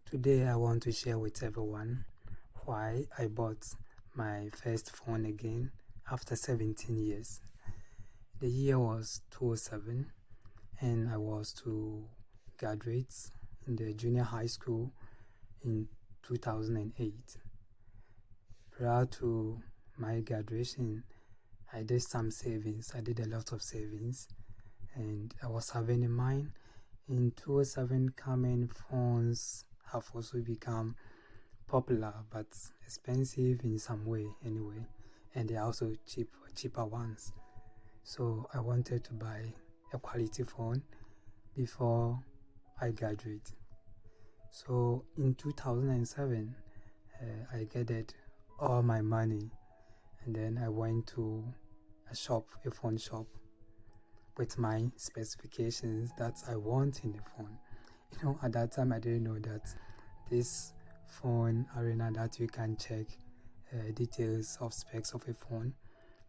Today I want to share with everyone why I bought my first phone again after 17 years. The year was 2007 and I was to graduate in the junior high school in 2008. Prior to my graduation, I did some savings. I did a lot of savings and I was having in mind in 2007 coming phones have also become popular but expensive in some way anyway, and they're also cheaper ones. So I wanted to buy a quality phone before I graduate. So in 2007 I gathered all my money and then I went to a phone shop with my specifications that I want in the phone. At that time I didn't know that this phone arena that you can check details of specs of a phone,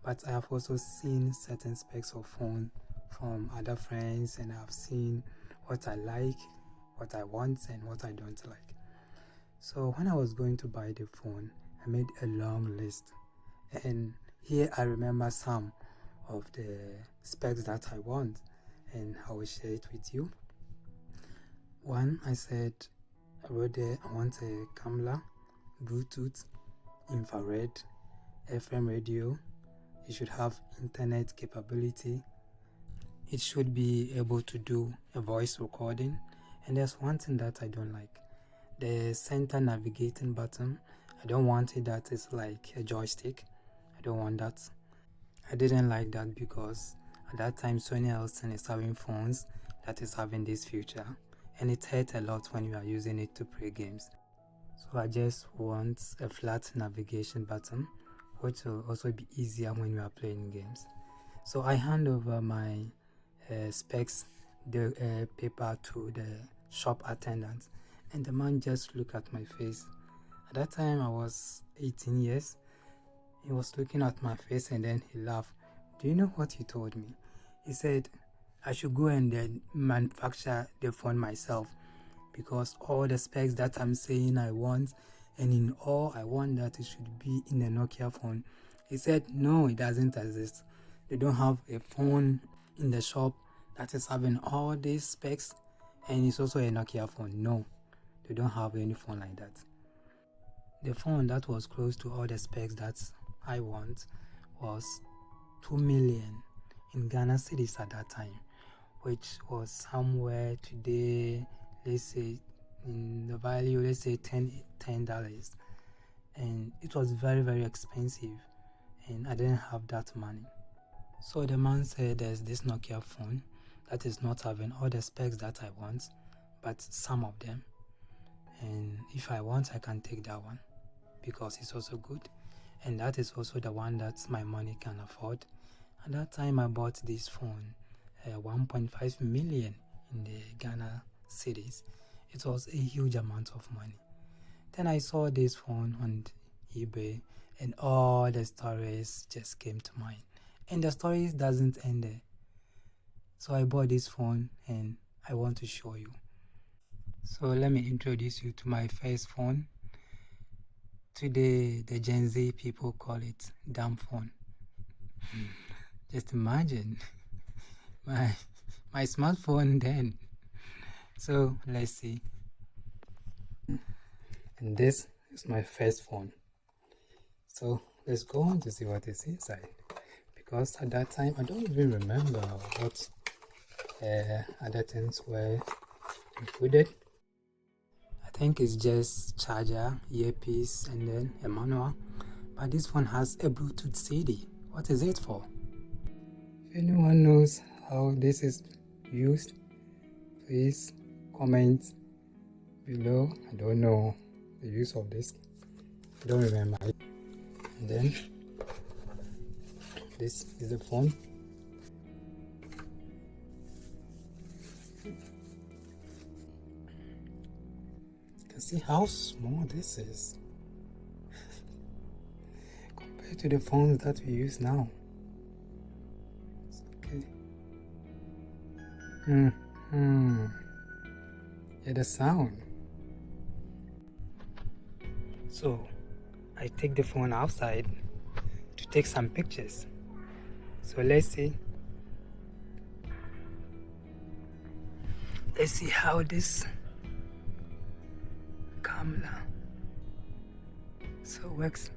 but I have also seen certain specs of phone from other friends and I've seen what I like, what I want and what I don't like. So when I was going to buy the phone, I made a long list, and here I remember some of the specs that I want and I will share it with you. One, I wrote there, I want a camera, Bluetooth, infrared, FM radio. It should have internet capability. It should be able to do a voice recording. And there's one thing that I don't like. The center navigating button. I don't want it that is like a joystick. I don't want that. I didn't like that because at that time Sony Ericsson is having phones that is having this feature, and it hurt a lot when you are using it to play games. So I just want a flat navigation button, which will also be easier when you are playing games. So I hand over my specs, the paper to the shop attendant, and the man just looked at my face. At that time I was 18 years. He was looking at my face and then he laughed. Do you know what he told me? He said I should go and then manufacture the phone myself, because all the specs that I'm saying I want, and in all I want that it should be in a Nokia phone. He said no, it doesn't exist. They don't have a phone in the shop that is having all these specs and it's also a Nokia phone. No, they don't have any phone like that. The phone that was close to all the specs that I want was 2 million in Ghana cedis at that time, which was somewhere today, let's say in the value, let's say $10. And it was very, very expensive and I didn't have that money. So the man said there's this Nokia phone that is not having all the specs that I want, but some of them. And if I want, I can take that one because it's also good. And that is also the one that my money can afford. At that time, I bought this phone, 1.5 million in the Ghana cedis. It was a huge amount of money. Then I saw this phone on eBay and all the stories just came to mind. And the stories doesn't end there. So I bought this phone and I want to show you. So let me introduce you to my first phone. Today, the Gen Z people call it dumb phone. Just imagine my smartphone then. So let's see. And this is my first phone. So let's go on to see what is inside. Because at that time, I don't even remember what other things were included. I think it's just charger, earpiece, and then a manual. But this phone has a Bluetooth CD. What is it for? If anyone knows how this is used, please comment below. I don't know the use of this. I don't remember. And then this is the phone. You can see how small this is compared to the phones that we use now. It's okay. Yeah, the sound. So I take the phone outside to take some pictures. So let's see how this camera works.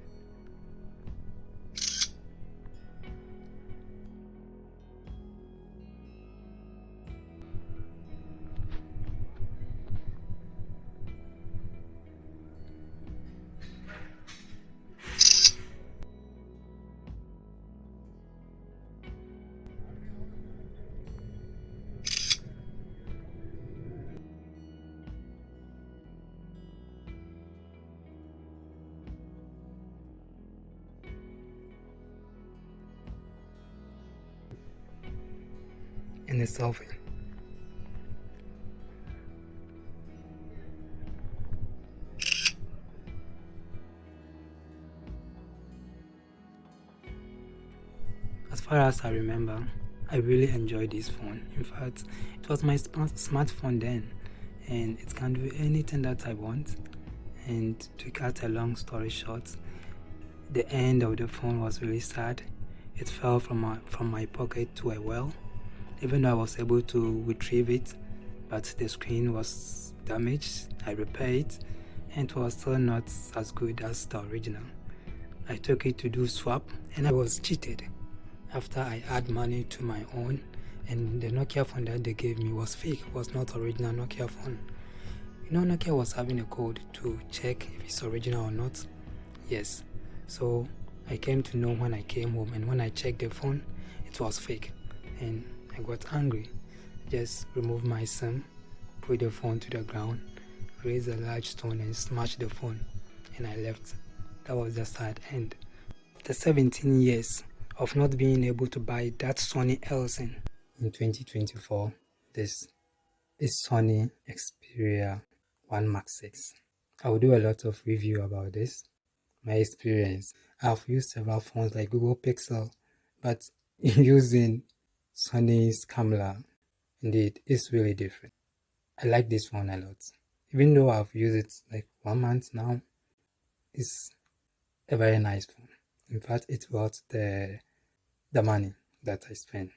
And it's solving. As far as I remember, I really enjoyed this phone. In fact, it was my smartphone then, and it can do anything that I want. And to cut a long story short, the end of the phone was really sad. It fell from my pocket to a well. Even though I was able to retrieve it, but the screen was damaged. I repaired it, and it was still not as good as the original. I took it to do swap, and I was cheated after I add money to my own, and the Nokia phone that they gave me was fake, was not original Nokia phone. You know, Nokia was having a code to check if it's original or not. Yes. So I came to know when I came home, and when I checked the phone, it was fake. And I got angry. Just removed my SIM, put the phone to the ground, raised a large stone and smashed the phone, and I left. That was the sad end. After 17 years of not being able to buy that Sony Ericsson, in 2024, this is Sony Xperia 1 Mark 6. I will do a lot of review about this, my experience. I've used several phones like Google Pixel, but using Sony's camera, indeed, it's really different. I like this phone a lot. Even though I've used it like 1 month now, it's a very nice phone. In fact, it's worth the money that I spent.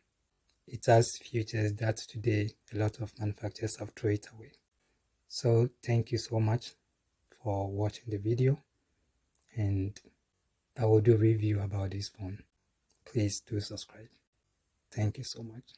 It has features that today a lot of manufacturers have thrown it away. So thank you so much for watching the video, and I will do review about this phone. Please do subscribe. Thank you so much.